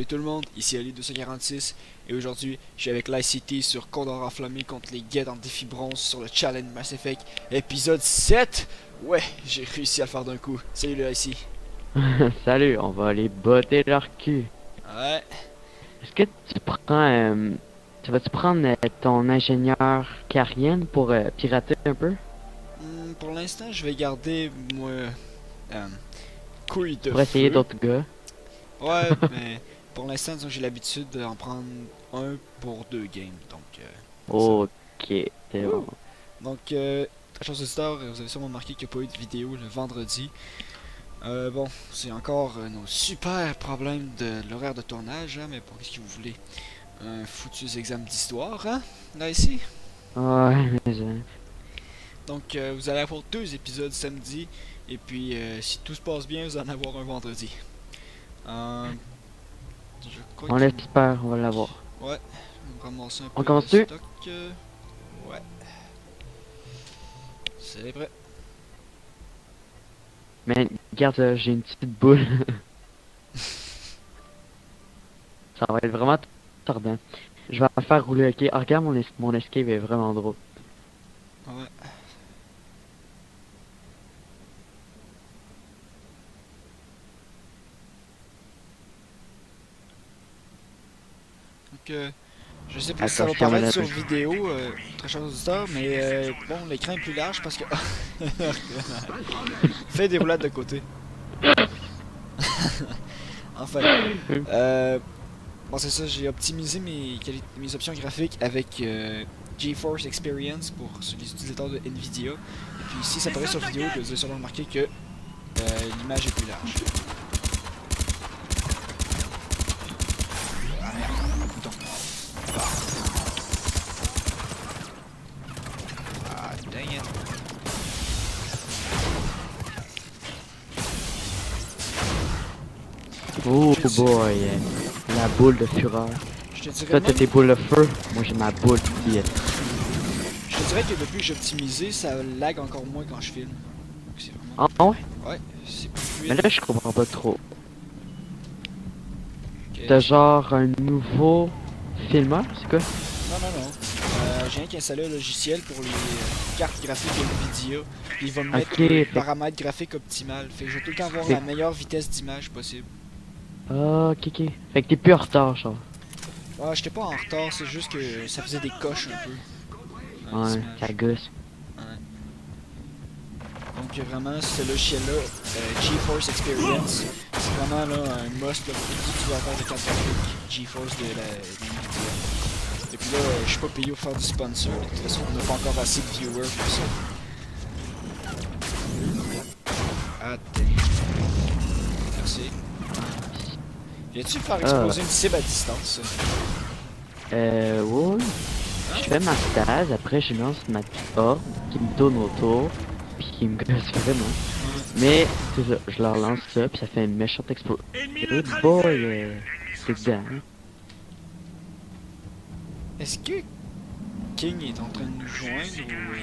Salut tout le monde, ici Ali246 et aujourd'hui je suis avec l'ICT sur Condor enflammé contre les Geds en défi bronze sur le Challenge Mass Effect épisode 7. Ouais, j'ai réussi à le faire d'un coup. Salut le IC. Salut, on va aller botter leur cul. Ouais, Est-ce que tu prends, tu vas-tu prendre ton ingénieur Carrienne pour pirater un peu? pour l'instant je vais garder moi couille de Pour essayer feu. d'autres gars? Ouais, mais pour l'instant disons, j'ai l'habitude d'en prendre un pour deux games. Donc, ça. Ok, c'est bon. Wouh! Donc, très chers auditeurs, vous avez sûrement remarqué qu'il n'y a pas eu de vidéo le vendredi. Bon, c'est encore nos super problèmes de l'horaire de tournage, hein, mais pour qu'est-ce que vous voulez? Un foutu examen d'histoire, hein, là ici. Ouais, mais Donc, vous allez avoir deux épisodes samedi, et puis si tout se passe bien, vous allez en avoir un vendredi. Euh, je crois on qu'il l'espère, on va l'avoir. me... Ouais, je vais me ramasser un On peu de commence-tu? stock. Ouais, c'est prêt. Mais regarde, j'ai une petite boule. Ça va être vraiment tordant. Je vais la faire rouler, ok? Ah, regarde, mon escape est vraiment drôle. Ouais. Donc, je sais pas si ça va Attention, paraître madame. sur vidéo, très chers auditeurs, mais bon, l'écran est plus large parce que... Fais des roulades de côté. Enfin, bon c'est ça, j'ai optimisé mes options graphiques avec GeForce Experience pour les utilisateurs de Nvidia. Et puis si ça paraît sur vidéo, vous allez sûrement remarquer que l'image est plus large. Ah merde, bouton. Ah, dang it. Oh Je te boy, la boule de fureur. Je te dirais Toi, t'as même, tes boules de feu, moi j'ai ma boule qui est... je te dirais que depuis que j'ai optimisé, ça lag encore moins quand je filme. Donc c'est Ah vraiment... ouais? Ouais, c'est plus Mais fluide. là, je comprends pas trop. Ok, T'as genre un nouveau filmeur, c'est quoi? non, non, non. J'ai rien qu'installé un logiciel pour les cartes graphiques Nvidia. Il va me mettre Ok, le fait... paramètre graphique optimal. Fait que je vais tout le temps avoir fait... la meilleure vitesse d'image possible. Ah, ok. Fait que t'es plus en retard, genre. Ouais, j'étais pas en retard, c'est juste que ça faisait des coches un peu dans les Ouais, images. ça gosse. Ouais. Donc vraiment, ce logiciel-là, GeForce Experience, c'est vraiment là, un must là, pour tout utilisateur de carte graphique GeForce de Nvidia. Et puis là, je suis pas payé pour faire du sponsor. De toute façon, on n'a pas encore assez de viewers pour ça. Ah, dang. Merci. Viens-tu faire exploser une cible à distance? Ouais. Je fais ma stase, après je lance ma petite orbe qui me tourne autour, puis qui me gosse vraiment. Mais, c'est ça, je leur lance ça, puis ça fait une méchante explosion. Hey boy, c'est dedans, hein. Est-ce que King est en train de nous joindre ou...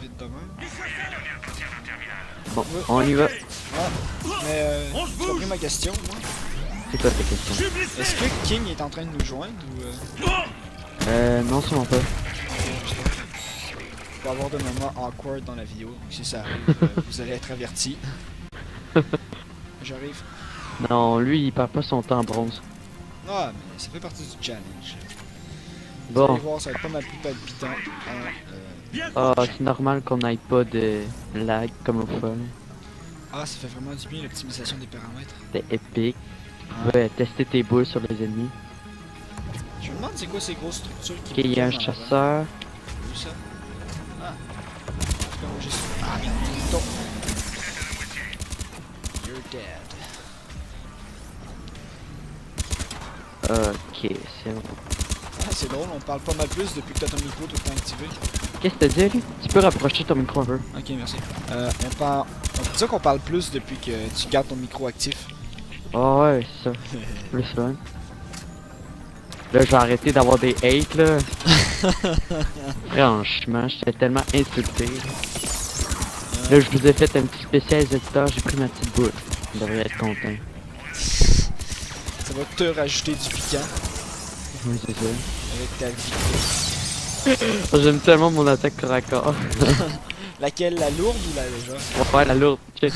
Vite de même? Bon, on y va. Ouais, mais tu as compris ma question, moi? C'est quoi ta question? Est-ce que King est en train de nous joindre ou... Non, sûrement pas. Il va y avoir des moments awkward dans la vidéo, donc si ça arrive, vous allez être avertis. J'arrive. Non, lui, il perd pas son temps en bronze. Ah, mais ça fait partie du challenge. Vous Bon, allez voir, ça va être pas mal plus palpitant. c'est normal qu'on n'aille pas de lag comme au fois. Ah, ça fait vraiment du bien l'optimisation des paramètres. C'était épique. Tu pouvais tester tes boules sur les ennemis. Je me demande c'est quoi ces grosses structures qui Ok, il y a un tournent en avant. chasseur. Où ça? Ah. En tout cas, moi, j'ai... Ah, bouton. You're dead. Ok, c'est bon. Ah, c'est drôle, on parle pas mal plus depuis que t'as ton micro tout le temps activé. Qu'est-ce que t'as dit, lui? Tu peux rapprocher ton micro un peu. Ok, merci. On peut dire qu'on parle plus depuis que tu gardes ton micro actif. Ah ouais, c'est ça. Plus fun. Là, je vais arrêter d'avoir des hates, là. Franchement, j'étais tellement insulté. Là, je vous ai fait un petit spécial éditeur, j'ai pris ma petite boule. Vous devriez être content. Ça va te rajouter du piquant Oui, c'est ça. avec ta vie. Oh, j'aime tellement mon attaque corps à corps. Laquelle, la lourde ou la légère? Ouais, la lourde. Check.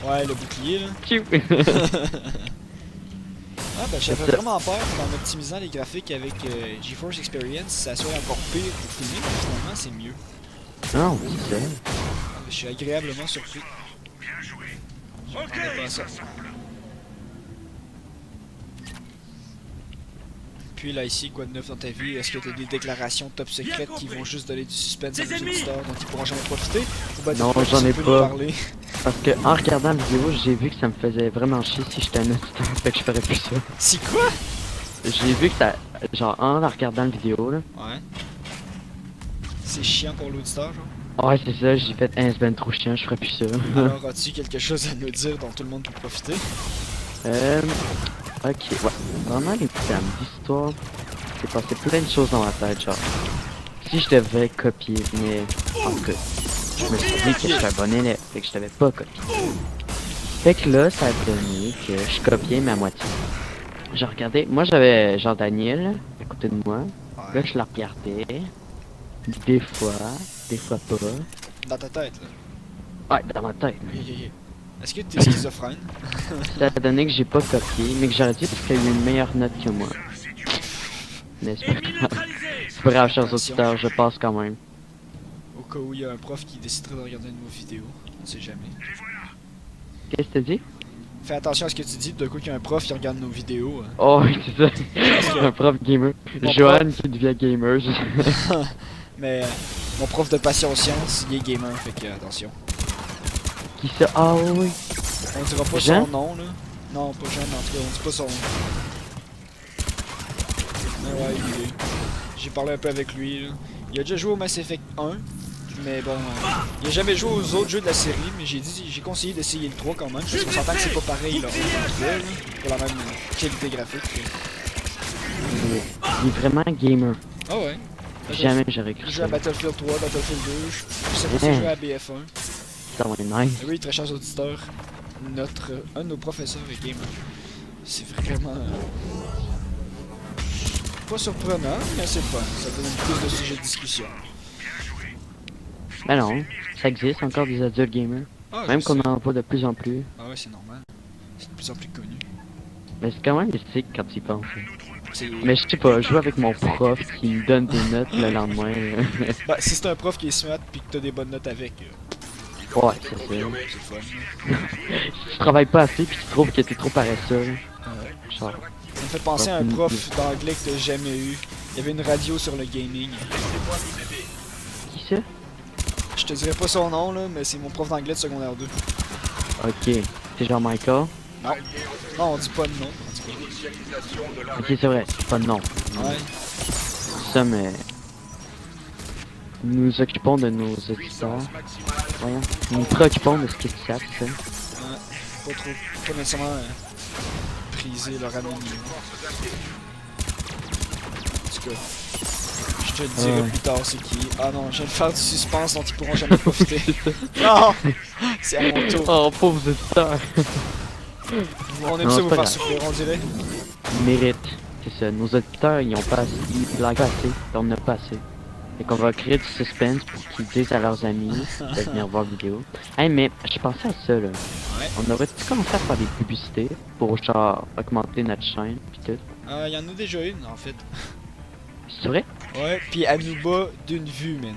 Ouais, le bouclier là. Tchou. Ah ben j'avais C'est ça. vraiment peur qu'en optimisant les graphiques avec GeForce Experience, ça soit encore pire pour filmer, mais finalement c'est mieux. Non, c'est ça. Je suis agréablement surpris. Je m'attendais pas à ça. Puis là ici, quoi de neuf dans ta vie? Est-ce que tu as des déclarations top secrètes qui vont juste donner du suspense à nos auditeurs dont ils pourront jamais profiter? Ou ben, Non, des fois, j'en tu ai peux pas. nous parler. Parce que en regardant la vidéo, j'ai vu que ça me faisait vraiment chier si j'étais un auditeur. Fait que je ferais plus ça. C'est quoi? J'ai vu que ça. Genre, en la regardant la vidéo, là. Ouais. C'est chiant pour l'auditeur, genre. Ouais, c'est ça, j'ai fait un semaine trop chiant, je ferais plus ça. Alors as-tu quelque chose à nous dire dont tout le monde peut profiter? Ok, ouais. Pendant les thèmes d'histoire, c'est passé plein de choses dans ma tête, genre. Si je devais copier, mais en tout cas, je me suis dit que j'étais un bon élève, fait que je devais pas copier. Fait que là, ça a donné que je copiais ma moitié. Je regardais, moi j'avais genre Daniel à côté de moi, là Ouais. je la regardais, des fois pas. Dans ta tête, là. Ouais, dans ma tête. Ok, ok, ok. Est-ce que t'es schizophrène? Ça a donné que j'ai pas copié, mais que j'aurais dit parce qu'il a eu une meilleure note que moi. N'est-ce pas? C'est pas grave, chers auditeurs, je passe quand même. Au cas où il y a un prof qui déciderait de regarder une de nos vidéos. On sait jamais. Qu'est-ce que t'as dit? Fais attention à ce que tu dis, de coup qu'il y a un prof qui regarde nos vidéos. Oh oui, c'est ça. Un prof gamer. Mon Johan qui devient gamer. Mais mon prof de passion science, il est gamer, fait que attention. Qui ça? Ah oui. On dira pas Jean? son nom, là. Non, pas Jean, mais en tout cas, on dit pas son nom. Mais ouais, il est. J'ai parlé un peu avec lui, là. Il a déjà joué au Mass Effect 1. Mais bon, il a jamais joué aux autres jeux de la série, mais j'ai conseillé d'essayer le 3 quand même, parce qu'on s'entend que c'est pas pareil là, pour la même qualité graphique. Il est vraiment gamer. Ah ouais. Jamais j'aurais cru Il joue à ça. Battlefield 3, Battlefield 2, je sais pas si il joue à BF1. Ça va être nice. Et oui, très chers auditeurs, un de nos professeurs est gamer. C'est vraiment pas surprenant, mais c'est fun. Ça donne plus de sujets de discussion. Ben non, ça existe encore des adultes gamers. Ah, Même je qu'on sais. en voit de plus en plus. Ah ouais, c'est normal. C'est de plus en plus connu. Mais c'est quand même mystique quand tu y penses. C'est- Mais je sais pas, jouer avec mon prof qui me donne des notes le lendemain. Bah, si c'est un prof qui est smart pis que t'as des bonnes notes avec, Ouais, c'est ça. c'est le fun. Si tu travailles pas assez pis tu trouves que t'es trop paresseux. Genre, Ça me fait penser à un prof d'anglais que t'as jamais eu. Il y avait une radio sur le gaming. qui ça? Je te dirai pas son nom là, mais c'est mon prof d'anglais de secondaire 2. Ok, c'est genre Michael. Non. Non, on dit pas de nom. En tout cas. Ok, c'est vrai, c'est pas de nom. Ouais. Ça, mais. Nous nous occupons de nos auditeurs. Voyons. Nous nous préoccupons de ce qu'ils savent, ça. Ouais. Pas nécessairement priser leur anonymat. En tout cas, je te le dirai ouais. plus tard c'est qui. Ah non, je viens de faire du suspense dont ils pourront jamais profiter. Non! C'est à mon tour. Oh, pauvres auditeurs. On aime Non, ça c'est vous pas faire grave. souffrir, on dirait. Ils méritent. C'est ça. Nos auditeurs, ils ont pas assez. Ils blaguent pas assez. On n'a pas assez. Fait qu'on va créer du suspense pour qu'ils disent à leurs amis de venir voir la vidéo. Hey, mais je pensais à ça, là. Ouais. On aurait-tu commencé à faire des publicités pour, genre, augmenter notre chaîne pis tout? Il y en a déjà une en fait. C'est vrai? Ouais, pis elle nous bat d'une vue, man.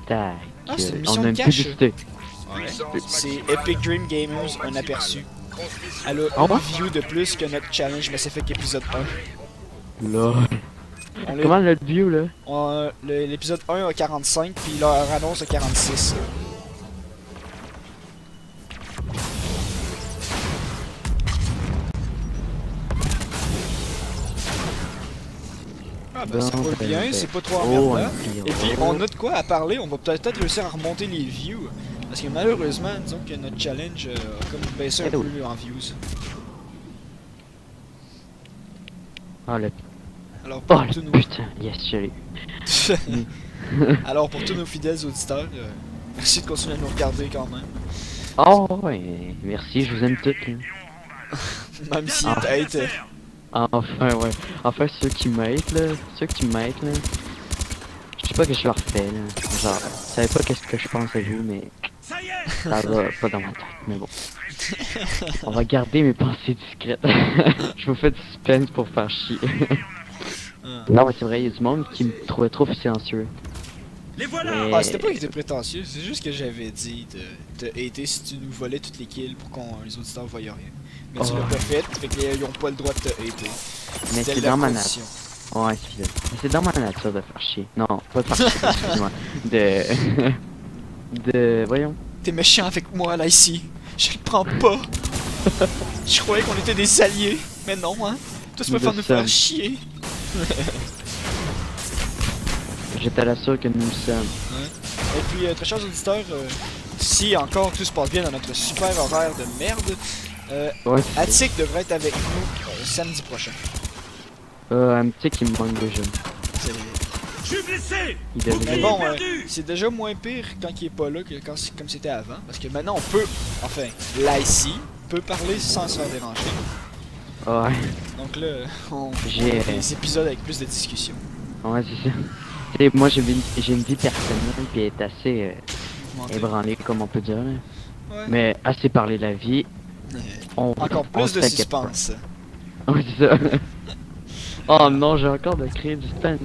Tac. Ah, c'est une mission On a une de cash. publicité. Ouais. C'est Epic Dream Gamers, un aperçu. Elle a Ah ouais? une view de plus que notre challenge Mass Effect épisode 1. Là. On l'a- Comment le view, là? L'épisode 1 a 45, puis leur annonce a 46. Ah ben ça Bon, roule ben, bien, ben. c'est pas trop Oh, emmerdant. un pire. Et puis on a de quoi à parler, on va peut-être réussir à remonter les views. Parce que malheureusement, disons que notre challenge a comme baissé un Hello. peu en views. Ah, le... Alors Oh, pour, le tous nos... putain. Yes, chérie. Alors pour tous nos fidèles auditeurs, merci de continuer à nous regarder quand même. Oh, ouais. Merci, je vous aime toutes, là. Même s'il Ah. t'aide. Enfin, ouais. Enfin, ceux qui m'aident, là. Ceux qui m'aident, là. Je sais pas que je leur fais, là. Genre, vous savez pas qu'est-ce que je pense à vous, mais Ça y est. ça va pas dans ma tête. Mais bon. On va garder mes pensées discrètes. Je vous fais du suspense pour faire chier. Non, mais c'est vrai, il y a du monde qui me trouvait trop silencieux. Les voilà. Mais- Ah, c'était pas qu'il était prétentieux, c'est juste que j'avais dit de hater si tu nous volais toutes les kills pour qu'on les auditeurs voient rien. Mais tu Oh. l'as pas fait, fait qu'ils ont pas le droit de te hater. Mais C'était c'est la dans ma condition. Ouais, c'est ça. Mais c'est dans ma nature de faire chier. Non, pas de faire chier, excuse-moi. De... de... Voyons. T'es méchant avec moi là ici. Je le prends pas. Je croyais qu'on était des alliés, mais non hein. Toi tu Nous préfères le nous faire sommes. chier. J'étais là sûr que nous le sommes. Et puis très chers auditeurs, si encore tout se passe bien dans notre super horaire de merde, Ouais, c'est ça. Attic devrait être avec nous samedi prochain. Un petit qui me manque déjà. C'est- Je suis blessé. Il devait Mais Bouclier bon, perdu. c'est déjà moins pire quand il est pas là que comme c'était avant. Parce que maintenant on peut, enfin, là ici, peut parler sans se faire déranger. Ouais, Donc là, on J'ai- a des épisodes avec plus de discussions. ouais, c'est ça. Tu sais, moi j'ai une vie personnelle qui est assez Mouvementées. ébranlée, comme on peut dire. Là. Ouais. Mais assez parler la vie, on Encore on plus de s'inquiète pas. suspense. Ouais, c'est ça. Oh non, j'ai encore de créer du suspense.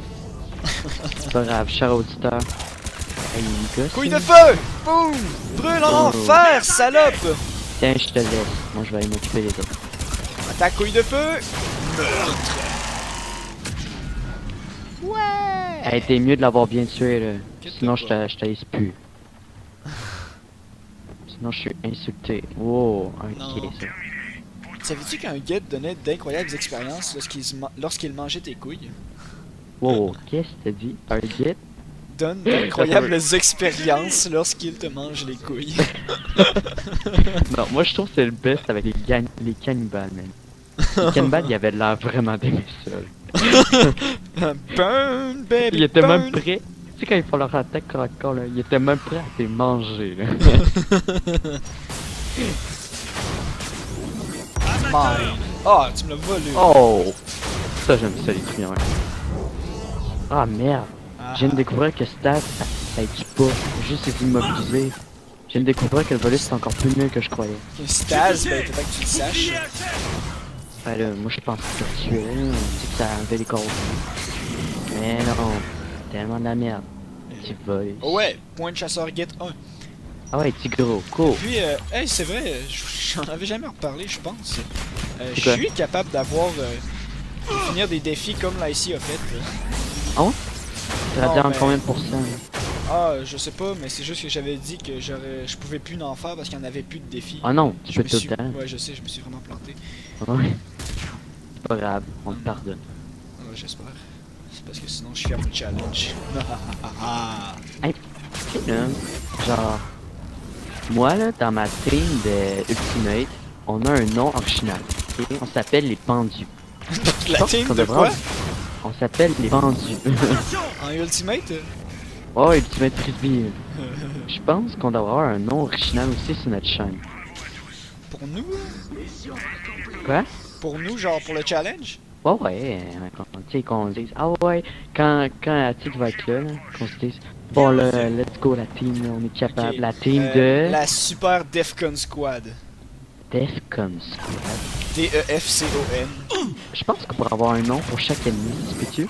C'est pas grave, cher auditeur. Hey, il gosse, Couille hein. de feu! Boum! Brûle en Oh. enfer, salope! Tiens, je te laisse. Moi, je vais aller m'occuper des autres. Attaque couille de feu! Meurtre! Ouais! Elle était mieux de l'avoir bien tué, là. Qu'est-ce Sinon, que je t'as te laisse plus. Sinon, je suis insulté. Wow, ok, Non. ça. Savais-tu qu'un guide donnait d'incroyables expériences lorsqu'il mangeait tes couilles? Wow, qu'est-ce que t'as dit? Un guide? Donne d'incroyables expériences lorsqu'il te mange les couilles. Non, moi, je trouve que c'est le best avec les cannibales, man. Les cannibales, ils avaient l'air vraiment d'aimer ça. Là. Burn, baby, Ils étaient burn. même prêts. Tu sais, quand ils font leur attaque corps à corps, là, ils étaient même prêts à les manger, là. Mine. Ah, tu me l'as volé. Oh! Ça, j'aime ça, les truies, ouais. Ah, merde. Ah. Je viens de découvrir que Stas, ça équipe pas, juste les immobilisés. Je viens de découvrir que le volet c'est encore plus mieux que je croyais. Un Staz, ben peut-être que tu le saches. Bouclier achève. Ben là, moi je pense que tu es, c'est que ça enlevait les corps. Mais non, tellement de la merde. Petit volet. Oh ouais, point de chasseur get 1. Ah ouais, petit gros, cool. Puis, hey, c'est vrai, j'en avais jamais reparlé, je pense. C'est Je quoi? suis capable d'avoir. De finir des défis comme l'IC a fait. Ça va Non, dire en mais- combien de pourcents? Ah, je sais pas, mais c'est juste que j'avais dit que je pouvais plus en faire parce qu'il n'y en avait plus de défis. Ah non, tu Je peux me tout suis... le temps. Ouais, je sais, je me suis vraiment planté. Ouais. C'est pas grave, on te pardonne. Ouais, j'espère. C'est parce que sinon je ferme le challenge. Tu sais, là, genre, moi là, dans ma team de Ultimate, on a un nom original. Ok? On s'appelle les pendus. La pense team qu'on de devrait quoi? avoir- On s'appelle les pendus. Attention. En Ultimate? Oh, Ultimate Frisbee. Je pense qu'on doit avoir un nom original aussi sur notre chaîne. Pour nous? Quoi? Pour nous, genre pour le challenge? Ouais, tu sais, qu'on dise, ah ouais, quand la team va être là, qu'on se dise, bon là, let's go la team, là, on est capable. Ok. La team de La Super Defcon Squad. Defcon Squad. D-E-F-C-O-N. Je pense qu'on pourrait avoir un nom pour chaque ennemi, peux-tu?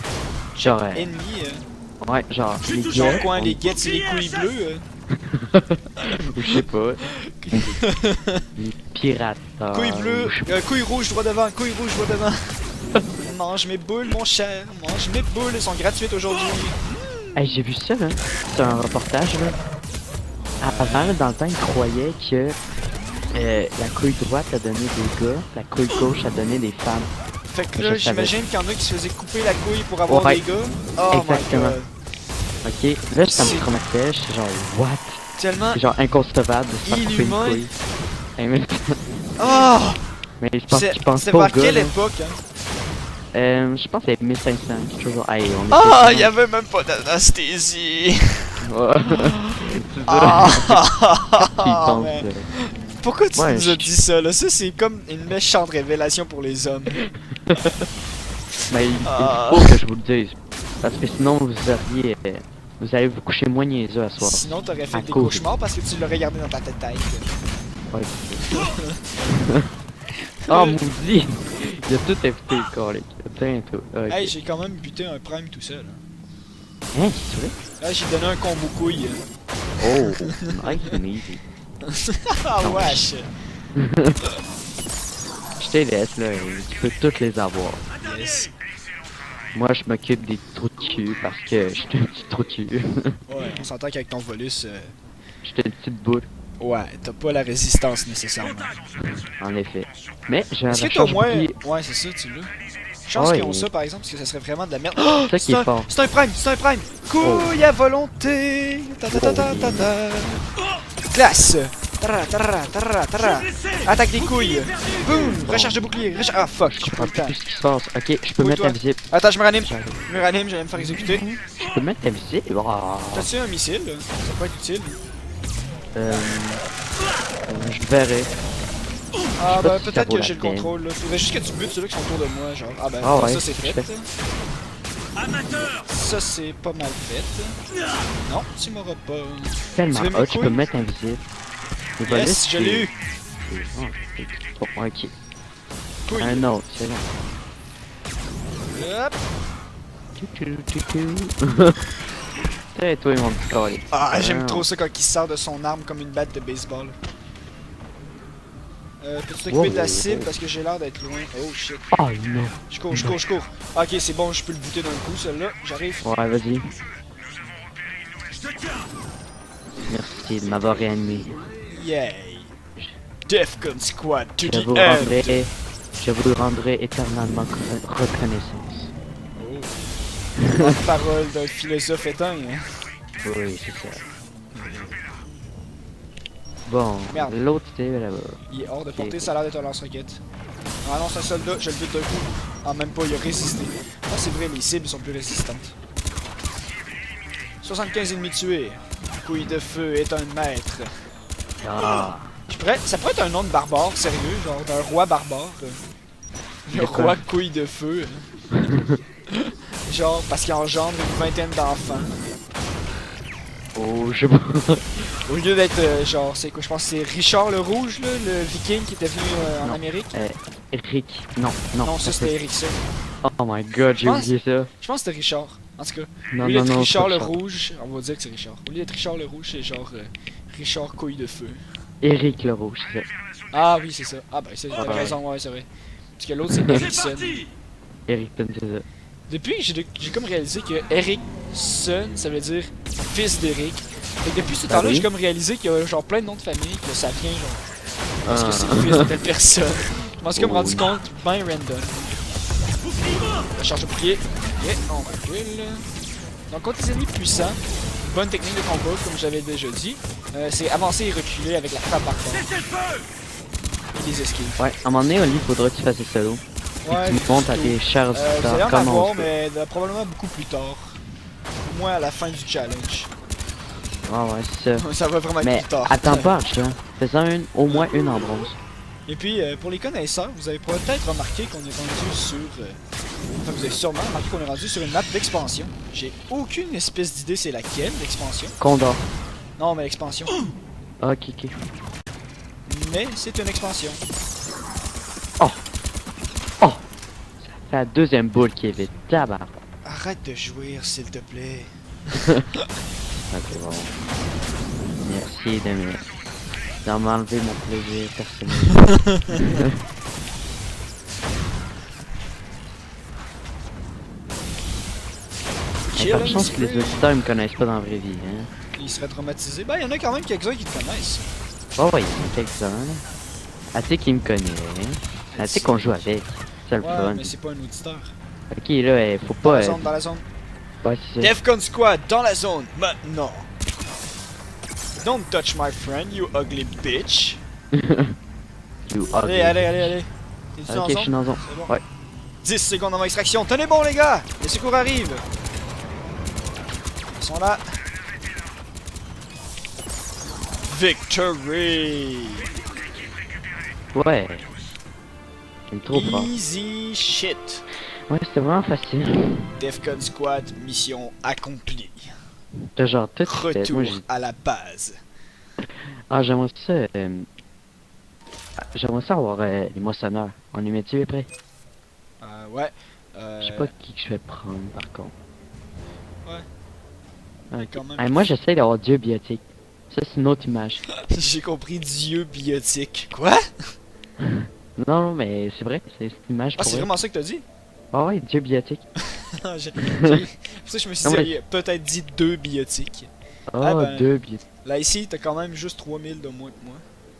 Genre, Ennemi, ouais, genre, les genre gars, quoi, on- les Gets et les couilles bleues? ou je sais pas, les pirates. Couilles bleues, ou je sais pas. couilles rouges droit devant, couilles rouges droit devant. Mange mes boules, mon cher. Mange mes boules, elles sont gratuites aujourd'hui. Hey, j'ai vu ça, là. C'est un reportage, là. Avant, là, dans le temps, ils croyaient que la couille droite a donné des gars, la couille gauche a donné des femmes. Fait que Je là, savais. j'imagine qu'il y en a qui se faisaient couper la couille pour avoir Ouais. des gars. Oh Exactement. my god. Ok, là, ça C'est- me traumatisait, j'étais genre, what? Tellement. C'est genre inconcevable de se faire couper une Inhumain. couille. Hey, mais Oh! mais je pense qu'ils pensent C'est pas aux vers gars, quelle là. époque, hein? Je pense que c'est 1500, quelque chose. Hey, on Ah, était il y avait même pas d'anesthésie. Ouais. C'est ça. Ah! Ils pensent, man. pourquoi tu Ouais, nous as je- dit ça là? Ça c'est comme une méchante révélation pour les hommes. Mais Ah. il faut que je vous le dise. Parce que sinon, vous allez vous coucher moins niaiseux à soir. Sinon t'aurais fait À des cause. cauchemars parce que tu l'aurais gardé dans ta tête. Ouais. Ah, maudit! Il a tout évité, le colique. Putain, tout. Ok. Hey, j'ai quand même buté un prime tout seul. Hein, c'est vrai? Là, j'ai donné un combo couille. Oh, nice and easy. Ah Non. wesh! Je te laisse, là, tu peux toutes les avoir. Yes. Moi, je m'occupe des trous de cul parce que je suis un petit trou de cul. Ouais, on s'entend qu'avec ton volus, Je suis une petite boule, ouais, t'as pas la résistance nécessairement. en effet. Mais j'ai un Est-ce que t'as au recharge moins. bouclier. Ouais, c'est ça, tu l'as. Chance Ouais. qu'ils ont ça par exemple, parce que ça serait vraiment de la merde. Oh, C'est ça qui est fort. C'est un prime, c'est un prime! Couille à volonté! Ta ta ta ta ta ta. Classe! Tarra, tarra, tarra, tarra. Attaque des couilles! Boum! Recharge de bouclier! Ah fuck, Je j'ai pas comprends le temps. plus ce qui se passe. Ok, je peux Oui, mettre toi. invisible. Attends, je me ranime. J'arrive. Je me ranime, j'allais me faire exécuter. Je peux mettre invisible? Oh. T'as-tu un missile? Là? Ça peut être utile. Je verrai. Ah sais pas bah si ça peut-être vaut que la j'ai le peine. contrôle là. Faudrait juste que tu butes ceux-là qui sont autour de moi, genre. Ah ben Ah ouais, ça c'est je fait. fais. Amateur. Ça c'est pas mal fait. Non, tu m'auras pas. Tellement Tu veux mes hot, je peux couilles? mettre invisible. Le Yes, bonus, je l'ai eu. Bon, ok. Couille. Un autre, c'est bon. Hop. T'es toi, mon petit calice. Ah, j'aime non. trop ça quand il sort de son arme comme une batte de baseball. Peux-tu t'occuper Wow, de la wow, cible wow. parce que j'ai l'air d'être loin. Oh shit. Oh non. Je cours, je cours, je cours. Ah, ok, c'est bon, je peux le buter d'un coup, celle-là. J'arrive. Ouais, vas-y. Je te tiens. Merci de m'avoir réanimé. Yay. Defcon Squad to Je the vous end. rendrai, je vous rendrai éternellement reconnaissance. Oh. Parole d'un philosophe éteint. Hein. Oui, c'est ça. Bon, Merde. l'autre c'était là-bas. Il est hors de portée, ça a l'air d'être un lance-roquette. Ah non, c'est un soldat, je le bute d'un coup. Ah, même pas, il a résisté. Ah, c'est vrai, les cibles sont plus résistantes. 75 ennemis tués. Couille de feu est un maître. Ah, Ça pourrait être un nom de barbare, sérieux, genre d'un roi barbare. Le De quoi? roi couille de feu. Genre, parce qu'il engendre une vingtaine d'enfants. oh, je sais pas. Au lieu d'être genre, c'est quoi, je pense que c'est Richard le Rouge, là, le viking qui était venu en Non. Amérique. Eric, non, non. Non, ça c'était Ericsson. Oh my god, j'ai pense- oublié ça. Je pense que c'était Richard. En tout cas, Non, au lieu non, d'être non. Richard c'est le pas ça. Rouge, on va dire que c'est Richard. Au lieu d'être Richard le Rouge, c'est genre Richard couille de feu. Eric le rouge, c'est ça. Ah oui, c'est ça. Ah ben, c'est Ah, t'as ouais. raison, ouais, c'est vrai. Parce que l'autre c'est C'est Ericsson. parti. Eric, c'est ça. Depuis, j'ai comme réalisé que Ericsson, ça veut dire fils d'Eric. Et depuis ce Ah temps-là, oui? j'ai comme réalisé qu'il y a genre plein de noms de famille, que ça vient genre parce que Ah. c'est le fils de telle personne. Je m'en suis comme Oh, rendu oui. compte, ben random. Recharge de bouclier. Ok, on recule. Donc contre les ennemis puissants, bonne technique de combat, comme j'avais déjà dit, c'est avancer et reculer avec la frappe par contre Cessez le feu. et les esquives. Ouais, à un moment donné, Oli, il faudra que tu fasses des solos. Ouais, Tu montes à plutôt. tes chers Vous allez auditeurs en comment avoir, on fait. mais probablement beaucoup plus tard. Au moins à la fin du challenge. Ouais, ouais, c'est ça. Ça va vraiment être Mais plus tard. attends pas, hein. Fais-en au moins une en bronze. Et puis, pour les connaisseurs, vous avez peut-être remarqué qu'on est rendu sur... enfin, vous avez sûrement remarqué qu'on est rendu sur une map d'expansion. J'ai aucune espèce d'idée c'est laquelle, l'expansion. Condor. Non, mais l'expansion. Ok, ok. Mais c'est une expansion. C'est la deuxième boule qui est vite. Tabarnak. Arrête de jouir, s'il te plaît. Ah, c'est bon. Merci de m'enlever mon plaisir personnel. Hey, par chance que les auditeurs ils me connaissent pas dans la vraie vie, hein. Ils seraient traumatisés. Ben, il y en a quand même quelques-uns qui te connaissent. Oh ouais, il y en a quelques-uns, là. Assez qui me connaît, hein. Assez qu'on joue avec. C'est le Ouais, fun. mais c'est pas un auditeur. Ok, là, faut Dans pas... la zone, dans la zone. Ouais, c'est ça. Defcon Squad, dans la zone, maintenant. Don't touch my friend, you ugly bitch. You Allez, ugly. allez, allez, allez. T'es-tu Ok, je suis dans la zone. C'est bon. Ouais. 10 secondes avant extraction. Tenez bon, les gars. Les secours arrivent. Ils sont là. Victory. Ouais. Il est trop fort. Easy shit. Ouais, c'était vraiment facile. Defcon Squad, mission accomplie. T'as genre tout fait. Retour Moi, j'ai... à la base. Ah, j'aimerais ça... J'aimerais ça avoir les moissonneurs. On les met-tu après? Ouais. Je sais pas qui que je vais prendre, par contre. Ouais. Ok. Quand même. Ah, moi, j'essaie d'avoir Dieu biotique. Ça, c'est une autre image. J'ai compris Dieu biotique. Quoi? Non, mais c'est vrai, c'est une image Ah, pour c'est vrai. vraiment ça que t'as dit? Ah ouais, Dieu biotique. Pour ça, je me suis Non, dit, mais- il a peut-être dit 2 biotiques. Oh, Ah ben. Dieu biotique. Là, ici, t'as quand même juste 3000 de moins que moi.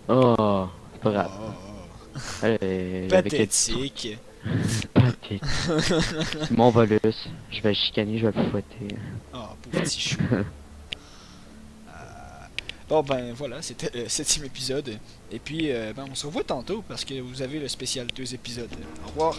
Oh, c'est pas grave. Oh, Avec pathétique. pathétique. C'est mon volus. Je vais le chicaner, je vais le fouetter. Oh, pauvre petit chou. Bon, ben voilà, c'était le 7e épisode. Et puis, ben, on se revoit tantôt parce que vous avez le spécial 2 épisodes. Au revoir.